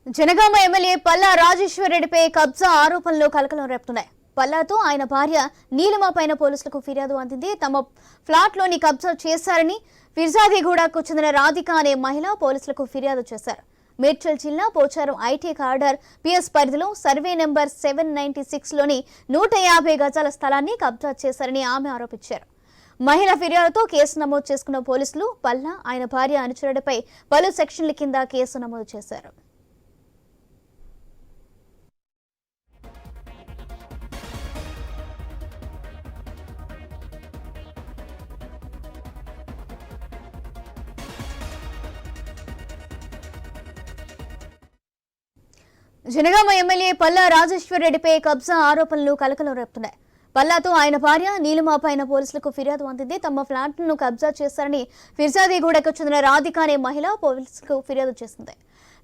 Janagama MLA Palla Rajeshwar రెడ్డిపై కబ్జా ఆరోపణలు కలకలం రేపుతున్నాయి. పల్లాతో ఆయన భార్య నీలిమ పైన పోలీసులకు ఫిర్యాదు అందింది. తమ ఫ్లాట్లోని కబ్జా చేశారని ఫిర్జాదిగూడకు చెందిన రాధిక అనే మహిళ పోలీసులకు ఫిర్యాదు చేశారు. మేడ్చల్ జిల్లా పోచారం ఐటీ కార్డర్ పిఎస్ పరిధిలో సర్వే నెంబర్ 796లోని 150 గజాల స్థలాన్ని కబ్జా చేశారని ఆమె ఆరోపించారు. మహిళ ఫిర్యాదుతో కేసు నమోదు చేసుకున్న పోలీసులు పల్లా ఆయన భార్య అనుచరుడిపై పలు సెక్షన్ల కింద కేసు నమోదు చేశారు. జనగామ ఎమ్మెల్యే పల్లా రాజేశ్వర్ రెడ్డిపై కబ్జా ఆరోపణలు కలకలం రేపుతున్నాయి. పల్లాతో ఆయన భార్య నీలిమ పైన పోలీసులకు ఫిర్యాదు అందింది. తమ ఫ్లాట్ను కబ్జా చేశారని ఫిర్జాదిగూడకు చెందిన రాధిక అనే మహిళ పోలీసులకు ఫిర్యాదు చేసింది.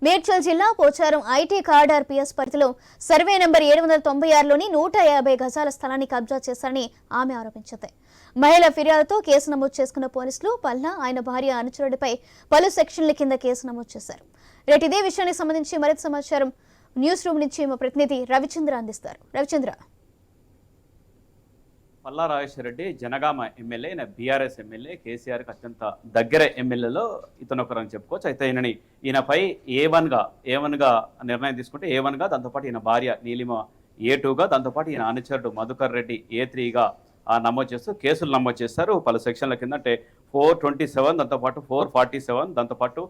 మేడ్చల్ జిల్లా పోచారం ఐటీ కార్డర్ పిఎస్ పరిధిలో సర్వే నెంబర్ 796లోని 150 గజాల స్థలాన్ని కబ్జా చేశారని ఆమె ఆరోపించింది. మహిళ ఫిర్యాదుతో కేసు నమోదు చేసుకున్న పోలీసులు పల్లా ఆయన భార్య అనుచరుడిపై పలు సెక్షన్ల కింద కేసు నమోదు చేశారు. రేటు ఇదే విషయానికి సంబంధించి మరింత సమాచారం న్యూస్ రూమ్ నుంచి మా ప్రతినిధి రవిచంద్ర అందిస్తారు. రవిచంద్ర, పల్లా రాజేశ్వర్ రెడ్డి జనగామ ఎమ్మెల్యే, ఈయన బీఆర్ఎస్ ఎమ్మెల్యే, కేసీఆర్కి అత్యంత దగ్గర ఎమ్మెల్యేలో ఇతను ఒకరని చెప్పుకోవచ్చు. అయితే ఈయనపై ఏ1గా నిర్ణయం తీసుకుంటే ఏ1గా, దాంతోపాటు ఈయన భార్య నీలిమ ఏ2గా, దాంతోపాటు ఈయన అనుచరుడు మధుకర్ రెడ్డి ఏ3గా నమోదు చేస్తూ కేసులు నమోదు చేస్తారు. పలు సెక్షన్ల కింద అంటే 427, దాంతోపాటు 447, దాంతోపాటు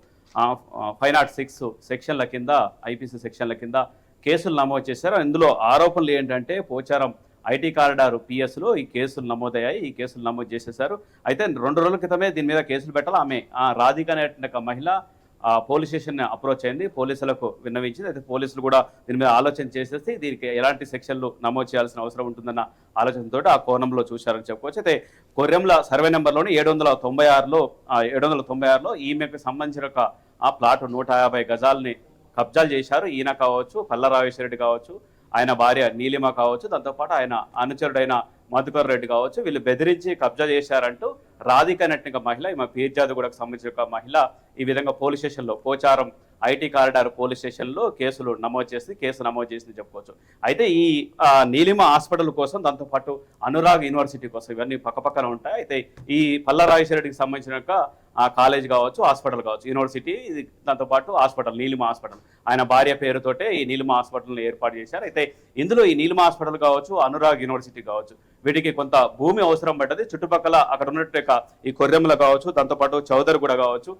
506 సెక్షన్ల కింద ఐపీసీ సెక్షన్ల కింద కేసులు నమోదు చేశారు. ఇందులో ఆరోపణలు ఏంటంటే పోచారం ఐటీ కారిడార్ పిఎస్లో ఈ కేసులు నమోదయ్యాయి. ఈ కేసులు నమోదు చేసేశారు. అయితే 2 రోజుల క్రితమే దీని మీద కేసులు పెట్టాలి. ఆమె రాధిక అనే ఒక మహిళ పోలీస్ స్టేషన్ని అప్రోచ్ అయింది, పోలీసులకు విన్నవించింది. అయితే పోలీసులు కూడా దీని మీద ఆలోచన చేసేసి దీనికి ఎలాంటి సెక్షన్లు నమోదు చేయాల్సిన అవసరం ఉంటుందన్న ఆలోచనతో ఆ కోణంలో చూశారని చెప్పుకోవచ్చు. అయితే కొర్రెంల సర్వే నెంబర్లోని 796లో ఈమెకు సంబంధించిన ఆ ప్లాట్ 150 గజాలని కబ్జాలు చేశారు. ఈయన కావచ్చు, పల్లా రాజేశ్వర రెడ్డి కావచ్చు, ఆయన భార్య నీలిమ కావచ్చు, దాంతోపాటు ఆయన అనుచరుడైన మధుకర్ రెడ్డి కావచ్చు, వీళ్ళు బెదిరించి కబ్జా చేశారంటూ రాధిక అనేటువంటి మహిళ, ఈమె ఫిర్జాదిగూడకు సంబంధించిన మహిళ ఈ విధంగా పోలీస్ స్టేషన్లో పోచారం ఐటీ కారిడార్ పోలీస్ స్టేషన్లో కేసు నమోదు చేసింది చెప్పుకోవచ్చు. అయితే ఈ నీలిమ హాస్పిటల్ కోసం, దాంతోపాటు అనురాగ్ యూనివర్సిటీ కోసం ఇవన్నీ పక్కపక్కన ఉంటాయి. అయితే ఈ పల్లా రాజేశ్వర రెడ్డికి సంబంధించిన కాలేజ్ కావచ్చు, హాస్పిటల్ కావచ్చు, యూనివర్సిటీ, దాంతోపాటు హాస్పిటల్ నీలిమ హాస్పిటల్ ఆయన భార్య పేరుతోటే ఈ నీలిమ హాస్పిటల్ని ఏర్పాటు చేశారు. అయితే ఇందులో ఈ నీలిమ హాస్పిటల్ కావచ్చు, అనురాగ్ యూనివర్సిటీ కావచ్చు, వీటికి కొంత భూమి అవసరం పడ్డది. చుట్టుపక్కల అక్కడ ఉన్నట్టు ఈ కొర్రెంల కావచ్చు, దాంతోపాటు చౌదరిగూడ కావచ్చు,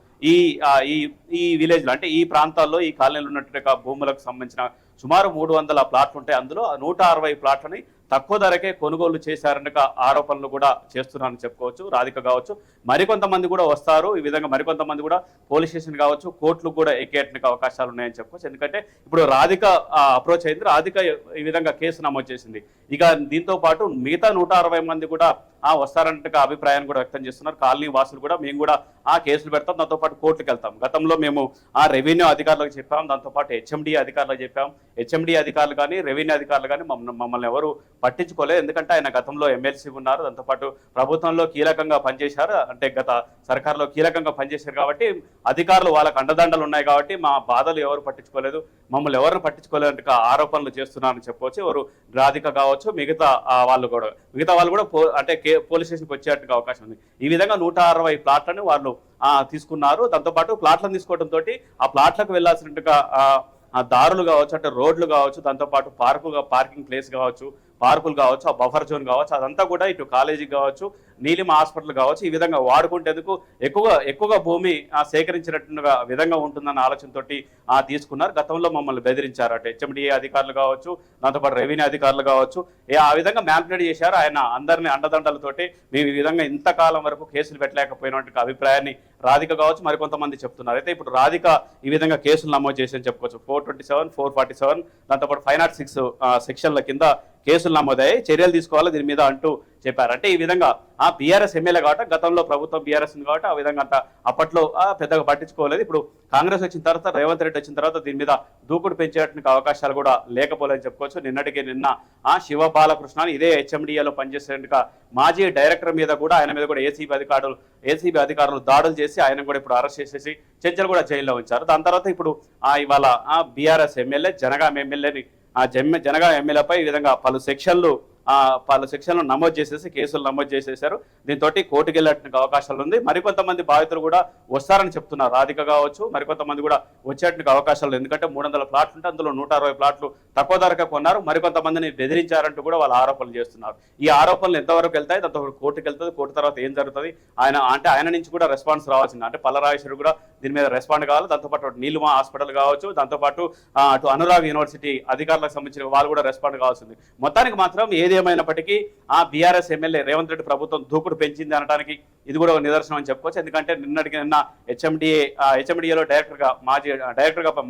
ఈ విలేజ్లో అంటే ఈ ప్రాంతాల్లో ఈ కాలనీలో ఉన్నట్టు భూములకు సంబంధించిన సుమారు 300 ప్లాట్లు ఉంటాయి. అందులో 160 ప్లాట్లని తక్కువ ధరకే కొనుగోలు చేశారన్న ఆరోపణలు కూడా చేస్తున్నారని చెప్పుకోవచ్చు. రాధిక కావచ్చు, మరికొంతమంది కూడా వస్తారు. ఈ విధంగా మరికొంతమంది కూడా పోలీస్ స్టేషన్ కావచ్చు, కోర్టులు కూడా ఎక్కేటానికి అవకాశాలు ఉన్నాయని చెప్పుకోవచ్చు. ఎందుకంటే ఇప్పుడు రాధిక అప్రోచ్ అయింది, రాధిక ఈ విధంగా కేసు నమోదు చేసింది. ఇక దీంతో పాటు మిగతా 160 మంది కూడా వస్తారంటే అభిప్రాయాన్ని కూడా వ్యక్తం చేస్తున్నారు. కాలనీ వాసులు కూడా మేము కూడా కేసులు పెడతాం, దాంతోపాటు కోర్టుకు వెళ్తాం. గతంలో మేము రెవెన్యూ అధికారులకు చెప్పాం, దాంతోపాటు హెచ్ఎండి అధికారులకు చెప్పాం. హెచ్ఎండి అధికారులు కానీ రెవెన్యూ అధికారులు కానీ మమ్మల్ని ఎవరు పట్టించుకోలేదు. ఎందుకంటే ఆయన గతంలో ఎమ్మెల్సీ ఉన్నారు, దాంతోపాటు ప్రభుత్వంలో కీలకంగా పనిచేశారు, అంటే గత సర్కారులో కీలకంగా పనిచేశారు. కాబట్టి అధికారులు వాళ్ళకు అండదండలు ఉన్నాయి కాబట్టి మా బాధలు ఎవరు పట్టించుకోలేదు, మమ్మల్ని ఎవరిని పట్టించుకోలేదు ఆరోపణలు చేస్తున్నారని చెప్పవచ్చు. ఎవరు రాధిక కావచ్చు, మిగతా వాళ్ళు కూడా అంటే పోలీస్ స్టేషన్కి వచ్చేట్టుగా అవకాశం ఉంది. ఈ విధంగా 160 ప్లాట్లను వాళ్ళు తీసుకున్నారు. దాంతోపాటు ప్లాట్లను తీసుకోవడంతో ఆ ప్లాట్లకు వెళ్లాల్సినట్టుగా దారులు కావచ్చు, అంటే రోడ్లు కావచ్చు, దాంతోపాటు పార్కింగ్ ప్లేస్ కావచ్చు, పార్కులు కావచ్చు, ఆ బఫర్ జోన్ కావచ్చు, అదంతా కూడా ఇటు కాలేజీ కావచ్చు, నీలిమ హాస్పిటల్ కావచ్చు, ఈ విధంగా వాడుకుంటేందుకు ఎక్కువగా భూమి సేకరించినట్టుగా విధంగా ఉంటుందన్న ఆలోచనతో తీసుకున్నారు. గతంలో మమ్మల్ని బెదిరించారు, అంటే హెచ్ఎండిఏ అధికారులు కావచ్చు, దాంతోపాటు రెవెన్యూ అధికారులు కావచ్చు, ఆ విధంగా మ్యానిపులేట్ చేశారు. ఆయన అందరినీ అండదండలతోటి మేము ఈ విధంగా ఇంతకాలం వరకు కేసులు పెట్టలేకపోయినట్టు అభిప్రాయాన్ని రాధిక కావచ్చు మరికొంతమంది చెప్తున్నారు. అయితే ఇప్పుడు రాధిక ఈ విధంగా కేసులు నమోదు చేసి చెప్పుకోవచ్చు. 427, 447, దాంతోపాటు 506 సెక్షన్ల కింద కేసులు నమోదయ్యాయి, చర్యలు తీసుకోవాలి దీని మీద అంటూ చెప్పారు. అంటే ఈ విధంగా ఆ బీఆర్ఎస్ ఎమ్మెల్యే కాబట్టి గతంలో ప్రభుత్వం బీఆర్ఎస్ ఉంది కాబట్టి ఆ విధంగా అంత అప్పట్లో పెద్దగా పట్టించుకోలేదు. ఇప్పుడు కాంగ్రెస్ వచ్చిన తర్వాత, రేవంత్ రెడ్డి వచ్చిన తర్వాత దీని మీద దూకుడు పెంచేటువంటి అవకాశాలు కూడా లేకపోలేదని చెప్పుకోవచ్చు. నిన్న శివ బాలకృష్ణ ఇదే హెచ్ఎండిఏలో పనిచేసేందుకు మాజీ డైరెక్టర్ మీద కూడా, ఆయన మీద కూడా ఏసీబీ అధికారులు దాడులు చేసి ఆయన కూడా ఇప్పుడు అరెస్ట్ చేసేసి చెంచల్ కూడా జైల్లో ఉంచారు. దాని తర్వాత ఇప్పుడు ఇవాళ బీఆర్ఎస్ ఎమ్మెల్యే జనగాం ఎమ్మెల్యేని జనగాం ఎమ్మెల్యేపై ఈ విధంగా పలు సెక్షన్లు నమోదు చేసేసి కేసులు నమోదు చేసేశారు. దీంతో కోర్టుకు వెళ్ళేటువంటి అవకాశాలు ఉంది. మరికొంతమంది బాధితులు కూడా వస్తారని చెప్తున్నారు. రాధిక కావచ్చు, మరికొంతమంది కూడా వచ్చేటువంటి అవకాశాలు. ఎందుకంటే 300 ప్లాట్లు ఉంటే అందులో 160 ప్లాట్లు తక్కువ ధరకు కొన్నారు, మరికొంతమందిని బెదిరించారంటూ కూడా వాళ్ళు ఆరోపణలు చేస్తున్నారు. ఈ ఆరోపణలు ఎంతవరకు వెళ్తాయి, దాంతో కోర్టుకు వెళ్తుంది, కోర్టు తర్వాత ఏం జరుగుతుంది, ఆయన నుంచి కూడా రెస్పాన్స్ రావాల్సింది. అంటే పల్లరాజేశ్వరి కూడా దీని మీద రెస్పాండ్ కావాలి. దాంతోపాటు నీలిమా హాస్పిటల్ కావచ్చు, దాంతోపాటు అటు అనురాగ్ యూనివర్సిటీ అధికారులకు సంబంధించిన వాళ్ళు కూడా రెస్పాండ్ కావాల్సింది. మొత్తానికి మాత్రం ఏదేమైనప్పటికీ ఆ బీఆర్ఎస్ ఎమ్మెల్యే రేవంత్ రెడ్డి ప్రభుత్వం దూకుడు పెంచింది అనడానికి ఇది కూడా ఒక నిదర్శనం అని చెప్పుకోవచ్చు. ఎందుకంటే నిన్న హెచ్ఎండిఏలో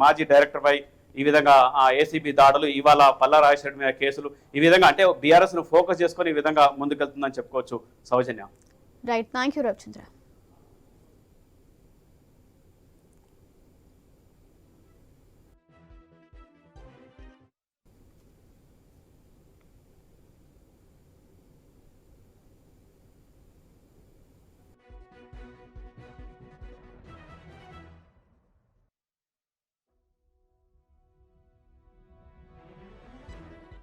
మాజీ డైరెక్టర్ పై ఈ విధంగా ఏసీబీ దాడులు, ఇవాళ పల్లారాజేశ్వరి మీద కేసులు, ఈ విధంగా అంటే బీఆర్ఎస్ ను ఫోకస్ చేసుకొని ఈ విధంగా ముందుకెళ్తుందని చెప్పుకోవచ్చు. Soujanya. Right, thank you Ravichandra.